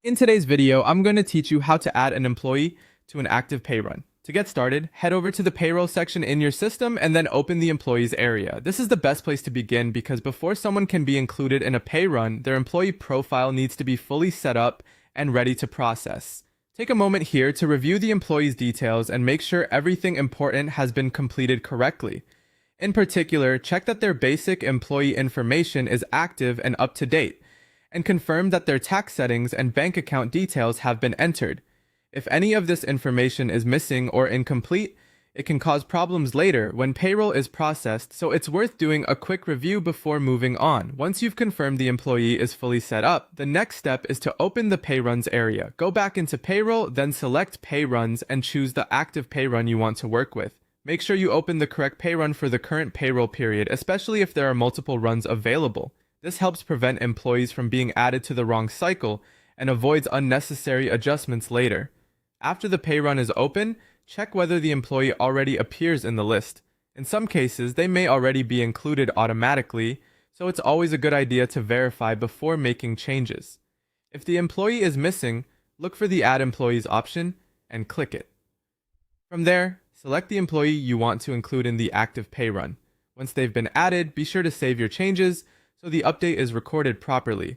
In today's video, I'm going to teach you how to add an employee to an active pay run. To get started, head over to the payroll section in your system and then open the employees area. This is the best place to begin because before someone can be included in a pay run, their employee profile needs to be fully set up and ready to process. Take a moment here to review the employee's details and make sure everything important has been completed correctly. In particular, check that their basic employee information is active and up to date, and confirm that their tax settings and bank account details have been entered. If any of this information is missing or incomplete, it can cause problems later when payroll is processed, so it's worth doing a quick review before moving on. Once you've confirmed the employee is fully set up, the next step is to open the pay runs area. Go back into payroll, then select pay runs and choose the active pay run you want to work with. Make sure you open the correct pay run for the current payroll period, especially if there are multiple runs available. This helps prevent employees from being added to the wrong cycle and avoids unnecessary adjustments later. After the pay run is open, check whether the employee already appears in the list. In some cases, they may already be included automatically, so it's always a good idea to verify before making changes. If the employee is missing, look for the Add Employees option and click it. From there, select the employee you want to include in the active pay run. Once they've been added, be sure to save your changes so the update is recorded properly.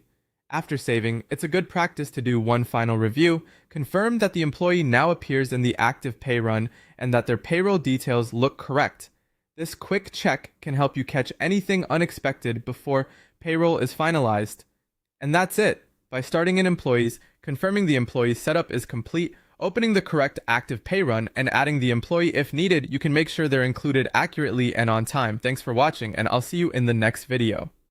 After saving, it's a good practice to do one final review, confirm that the employee now appears in the active pay run and that their payroll details look correct. This quick check can help you catch anything unexpected before payroll is finalized. And that's it. By starting in employees, confirming the employee setup is complete, opening the correct active pay run, and adding the employee if needed, you can make sure they're included accurately and on time. Thanks for watching, and I'll see you in the next video.